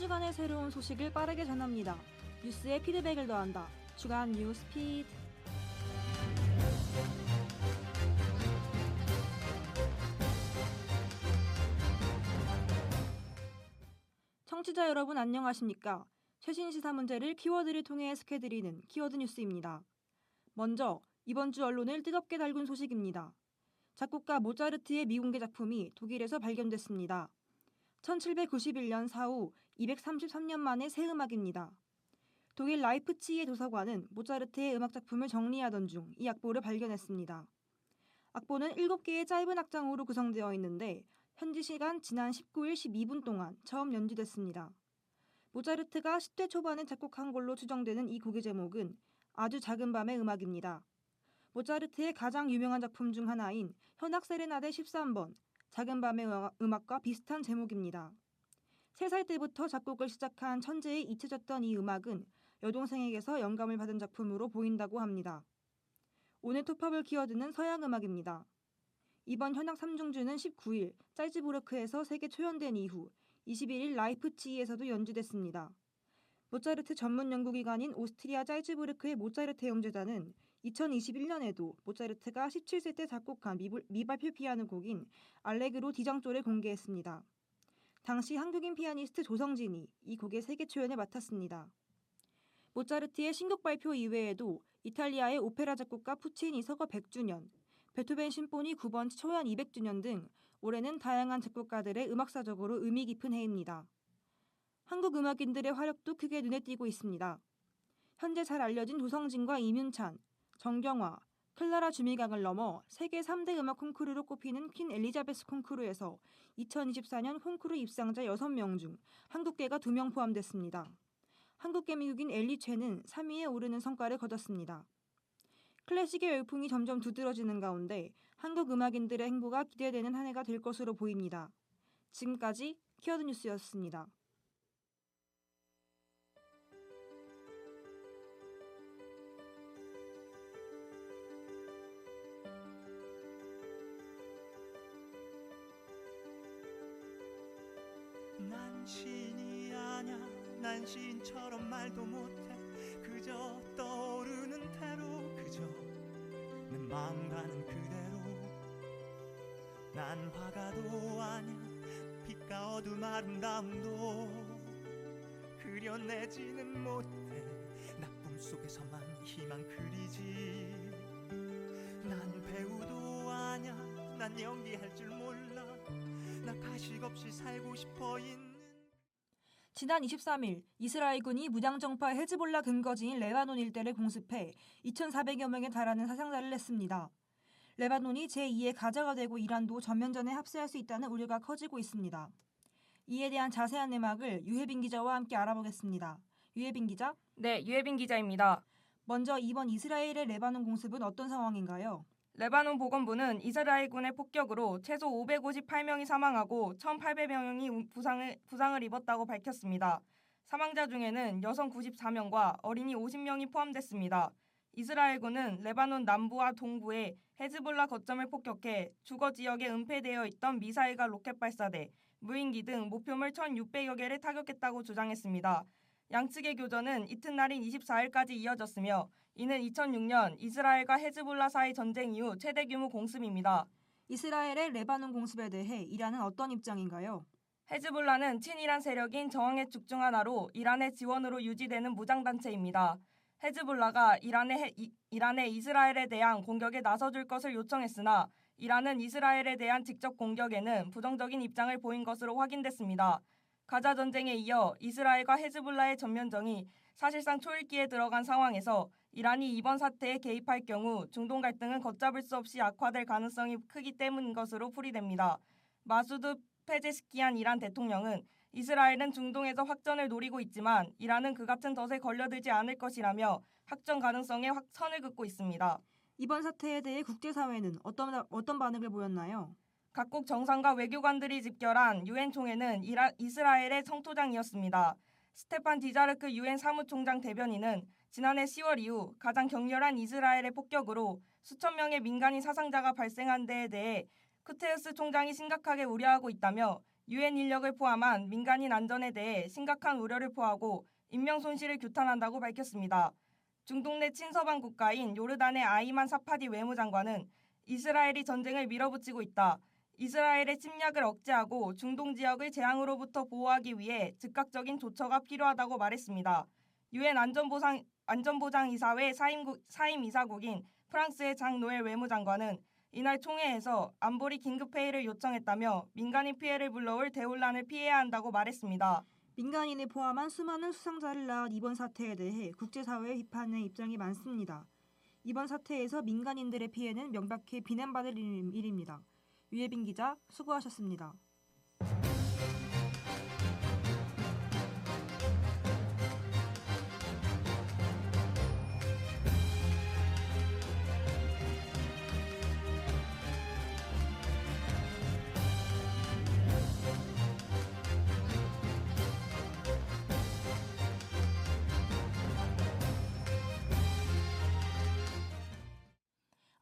주간의 새로운 소식을 빠르게 전합니다. 뉴스에 피드백을 더한다. 주간 뉴스 피드. 청취자 여러분 안녕하십니까? 최신 시사 문제를 키워드를 통해 해석해드리는 키워드 뉴스입니다. 먼저 이번 주 언론을 뜨겁게 달군 소식입니다. 작곡가 모차르트의 미공개 작품이 독일에서 발견됐습니다. 1791년 사후 233년 만에 새 음악입니다. 독일 라이프치히의 도서관은 모차르트의 음악 작품을 정리하던 중 이 악보를 발견했습니다. 악보는 7개의 짧은 악장으로 구성되어 있는데 현지 시간 지난 19일 12분 동안 처음 연주됐습니다. 모차르트가 10대 초반에 작곡한 걸로 추정되는 이 곡의 제목은 아주 작은 밤의 음악입니다. 모차르트의 가장 유명한 작품 중 하나인 현악 세레나데 13번, 작은 밤의 음악과 비슷한 제목입니다. 3살 때부터 작곡을 시작한 천재에 잊혀졌던 이 음악은 여동생에게서 영감을 받은 작품으로 보인다고 합니다. 오늘 톱합을 키워드는 서양 음악입니다. 이번 현악 3중주는 19일 짤즈부르크에서 세계 초연된 이후 21일 라이프치히에서도 연주됐습니다. 모차르트 전문 연구기관인 오스트리아 짤즈부르크의 모차르트 영재단은 2021년에도 모차르트가 17세 때 작곡한 미발표 피아노 곡인 알레그로 디장조를 공개했습니다. 당시 한국인 피아니스트 조성진이 이 곡의 세계 초연을 맡았습니다. 모차르트의 신곡 발표 이외에도 이탈리아의 오페라 작곡가 푸치니 서거 100주년, 베토벤 심포니 9번 초연 200주년 등 올해는 다양한 작곡가들의 음악사적으로 의미 깊은 해입니다. 한국 음악인들의 화력도 크게 눈에 띄고 있습니다. 현재 잘 알려진 조성진과 이윤찬, 정경화, 클라라 주미강을 넘어 세계 3대 음악 콩쿠르로 꼽히는 퀸 엘리자베스 콩쿠르에서 2024년 콩쿠르 입상자 6명 중 한국계가 2명 포함됐습니다. 한국계 미국인 엘리 최는 3위에 오르는 성과를 거뒀습니다. 클래식의 열풍이 점점 두드러지는 가운데 한국 음악인들의 행보가 기대되는 한 해가 될 것으로 보입니다. 지금까지 키워드 뉴스였습니다. 난 시인이 아냐, 난 시인처럼 말도 못해. 그저 떠오르는 대로, 그저 내 마음 가는 그대로. 난 화가도 아냐, 빛과 어둠 아름다움도 그려내지는 못해. 나쁨 속에서만 희망 그리지. 난 배우도 아냐, 난 연기할 줄 몰라. 나 가식 없이 살고 싶어 있는. 지난 23일 이스라엘군이 무장정파 헤즈볼라 근거지인 레바논 일대를 공습해 2,400여 명에 달하는 사상자를 냈습니다. 레바논이 제2의 가자가 되고 이란도 전면전에 합세할 수 있다는 우려가 커지고 있습니다. 이에 대한 자세한 내막을 유혜빈 기자와 함께 알아보겠습니다. 유혜빈 기자? 네, 유혜빈 기자입니다. 먼저 이번 이스라엘의 레바논 공습은 어떤 상황인가요? 레바논 보건부는 이스라엘군의 폭격으로 최소 558명이 사망하고 1,800명이 부상을 입었다고 밝혔습니다. 사망자 중에는 여성 94명과 어린이 50명이 포함됐습니다. 이스라엘군은 레바논 남부와 동부에 헤즈볼라 거점을 폭격해 주거 지역에 은폐되어 있던 미사일과 로켓 발사대, 무인기 등 목표물 1,600여 개를 타격했다고 주장했습니다. 양측의 교전은 이튿날인 24일까지 이어졌으며 이는 2006년 이스라엘과 헤즈볼라 사이 전쟁 이후 최대 규모 공습입니다. 이스라엘의 레바논 공습에 대해 이란은 어떤 입장인가요? 헤즈볼라는 친이란 세력인 저항의 축 중 하나로 이란의 지원으로 유지되는 무장단체입니다. 헤즈볼라가 이란에 이스라엘에 대한 공격에 나서줄 것을 요청했으나 이란은 이스라엘에 대한 직접 공격에는 부정적인 입장을 보인 것으로 확인됐습니다. 가자 전쟁에 이어 이스라엘과 헤즈볼라의 전면전이 사실상 초읽기에 들어간 상황에서 이란이 이번 사태에 개입할 경우 중동 갈등은 걷잡을 수 없이 악화될 가능성이 크기 때문인 것으로 풀이됩니다. 마수드 페제스키안 이란 대통령은 이스라엘은 중동에서 확전을 노리고 있지만 이란은 그 같은 덫에 걸려들지 않을 것이라며 확전 가능성에 선을 긋고 있습니다. 이번 사태에 대해 국제사회는 어떤 반응을 보였나요? 각국 정상과 외교관들이 집결한 유엔 총회는 이스라엘의 성토장이었습니다. 스테판 디자르크 유엔 사무총장 대변인은 지난해 10월 이후 가장 격렬한 이스라엘의 폭격으로 수천 명의 민간인 사상자가 발생한 데에 대해 쿠테우스 총장이 심각하게 우려하고 있다며 유엔 인력을 포함한 민간인 안전에 대해 심각한 우려를 표하고 인명 손실을 규탄한다고 밝혔습니다. 중동 내 친서방 국가인 요르단의 아이만 사파디 외무장관은 이스라엘이 전쟁을 밀어붙이고 있다. 이스라엘의 침략을 억제하고 중동 지역을 재앙으로부터 보호하기 위해 즉각적인 조처가 필요하다고 말했습니다. 유엔 안전보장이사회 사임 이사국인 프랑스의 장 노엘 외무장관은 이날 총회에서 안보리 긴급회의를 요청했다며 민간인 피해를 불러올 대혼란을 피해야 한다고 말했습니다. 민간인을 포함한 수많은 수상자를 낳은 이번 사태에 대해 국제사회의 비판의 입장이 많습니다. 이번 사태에서 민간인들의 피해는 명백히 비난받을 일입니다. 유예빈 기자, 수고하셨습니다.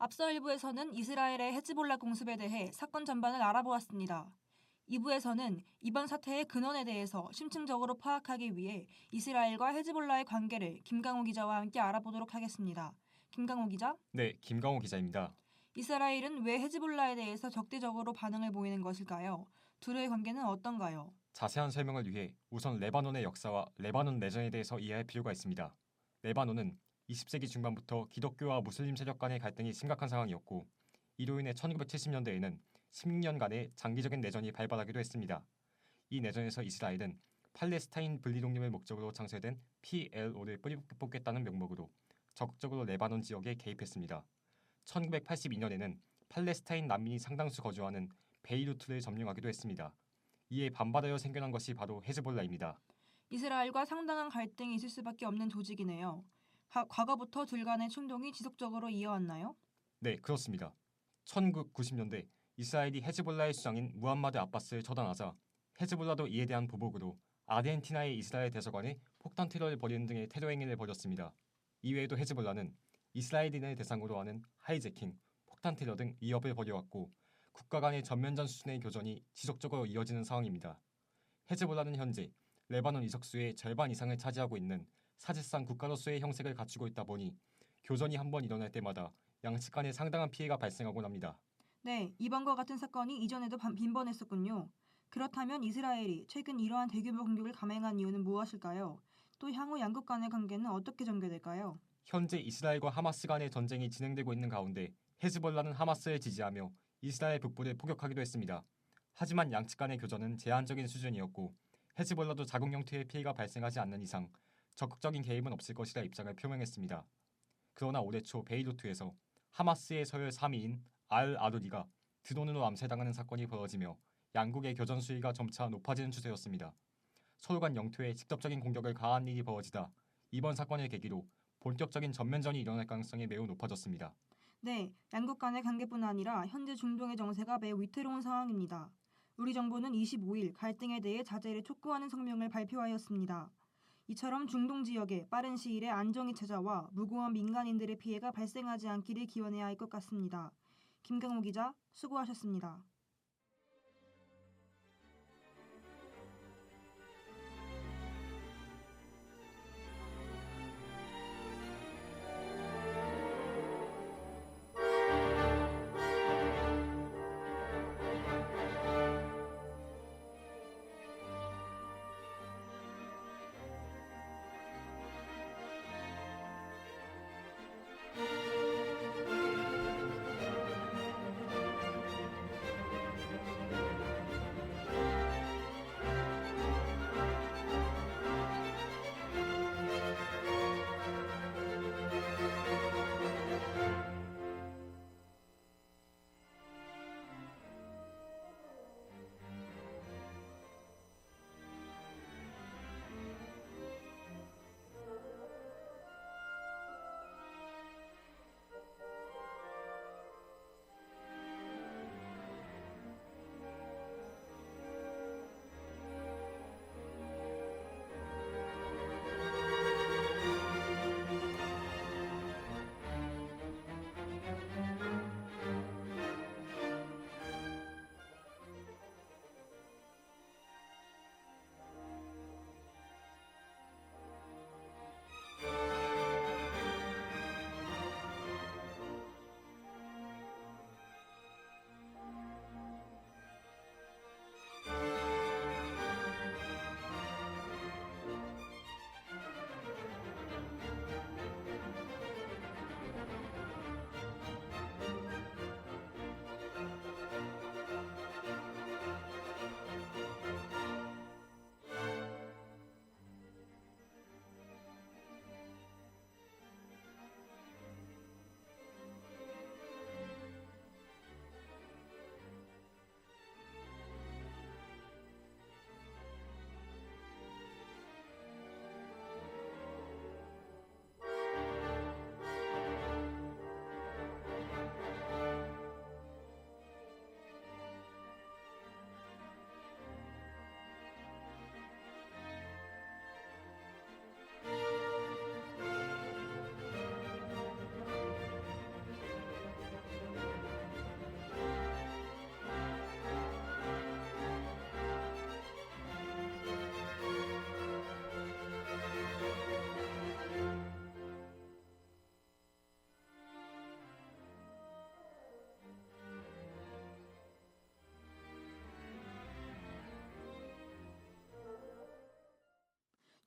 앞서 1부에서는 이스라엘의 헤즈볼라 공습에 대해 사건 전반을 알아보았습니다. 2부에서는 이번 사태의 근원에 대해서 심층적으로 파악하기 위해 이스라엘과 헤즈볼라의 관계를 김강호 기자와 함께 알아보도록 하겠습니다. 김강호 기자. 네, 김강호 기자입니다. 이스라엘은 왜 헤즈볼라에 대해서 적대적으로 반응을 보이는 것일까요? 둘의 관계는 어떤가요? 자세한 설명을 위해 우선 레바논의 역사와 레바논 내전에 대해서 이해할 필요가 있습니다. 레바논은 20세기 중반부터 기독교와 무슬림 세력 간의 갈등이 심각한 상황이었고 이로 인해 1970년대에는 16년간의 장기적인 내전이 발발하기도 했습니다. 이 내전에서 이스라엘은 팔레스타인 분리 독립을 목적으로 창설된 PLO를 뿌리뽑겠다는 명목으로 적극적으로 레바논 지역에 개입했습니다. 1982년에는 팔레스타인 난민이 상당수 거주하는 베이루트를 점령하기도 했습니다. 이에 반발하여 생겨난 것이 바로 헤즈볼라입니다. 이스라엘과 상당한 갈등이 있을 수밖에 없는 조직이네요. 과거부터 둘 간의 충동이 지속적으로 이어왔나요? 네, 그렇습니다. 1990년대 이스라엘이 헤즈볼라의 수장인 무함마드 아바스를 처단하자 헤즈볼라도 이에 대한 보복으로 아르헨티나의 이스라엘 대사관에 폭탄 테러를 벌이는 등의 테러 행위를 벌였습니다. 이외에도 헤즈볼라는 이스라엘인을 대상으로 하는 하이제킹, 폭탄 테러 등 위협을 벌여왔고 국가 간의 전면전 수준의 교전이 지속적으로 이어지는 상황입니다. 헤즈볼라는 현재 레바논 이적수의 절반 이상을 차지하고 있는 사실상 국가로서의 형색을 갖추고 있다 보니 교전이 한번 일어날 때마다 양측 간에 상당한 피해가 발생하곤 합니다. 네, 이번과 같은 사건이 이전에도 빈번했었군요. 그렇다면 이스라엘이 최근 이러한 대규모 공격을 감행한 이유는 무엇일까요? 또 향후 양국 간의 관계는 어떻게 전개될까요? 현재 이스라엘과 하마스 간의 전쟁이 진행되고 있는 가운데 헤즈볼라는 하마스를 지지하며 이스라엘 북부를 포격하기도 했습니다. 하지만 양측 간의 교전은 제한적인 수준이었고 헤즈볼라도 자국 영토에 피해가 발생하지 않는 이상 적극적인 개입은 없을 것이라 입장을 표명했습니다. 그러나 올해 초 베이루트에서 하마스의 서열 3위인 알-아루리가 드론으로 암살당하는 사건이 벌어지며 양국의 교전 수위가 점차 높아지는 추세였습니다. 서로 간 영토에 직접적인 공격을 가한 일이 벌어지다 이번 사건을 계기로 본격적인 전면전이 일어날 가능성이 매우 높아졌습니다. 네, 양국 간의 관계뿐 아니라 현재 중동의 정세가 매우 위태로운 상황입니다. 우리 정부는 25일 갈등에 대해 자제를 촉구하는 성명을 발표하였습니다. 이처럼 중동 지역에 빠른 시일에 안정이 찾아와 무고한 민간인들의 피해가 발생하지 않기를 기원해야 할 것 같습니다. 김강호 기자, 수고하셨습니다.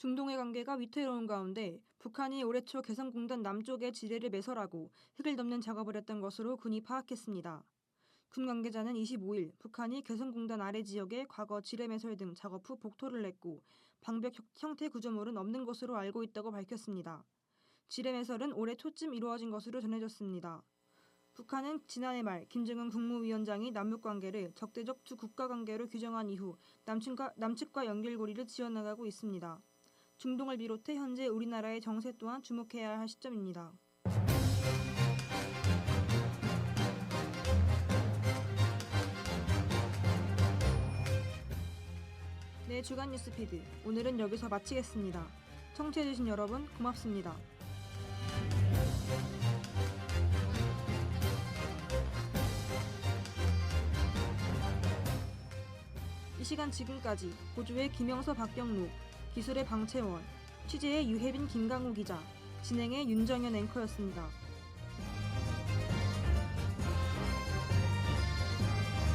중동의 관계가 위태로운 가운데 북한이 올해 초 개성공단 남쪽의 지뢰를 매설하고 흙을 덮는 작업을 했던 것으로 군이 파악했습니다. 군 관계자는 25일 북한이 개성공단 아래 지역에 과거 지뢰 매설 등 작업 후 복토를 냈고 방벽 형태 구조물은 없는 것으로 알고 있다고 밝혔습니다. 지뢰 매설은 올해 초쯤 이루어진 것으로 전해졌습니다. 북한은 지난해 말 김정은 국무위원장이 남북관계를 적대적 두 국가관계로 규정한 이후 남측과 연결고리를 지어나가고 있습니다. 중동을 비롯해 현재 우리나라의 정세 또한 주목해야 할 시점입니다. 네, 주간 뉴스피드. 오늘은 여기서 마치겠습니다. 청취해주신 여러분 고맙습니다. 이 시간 지금까지 보조의 김영서 박경루, 기술의 방채원, 취재의 유혜빈 김강우 기자, 진행의 윤정현 앵커였습니다.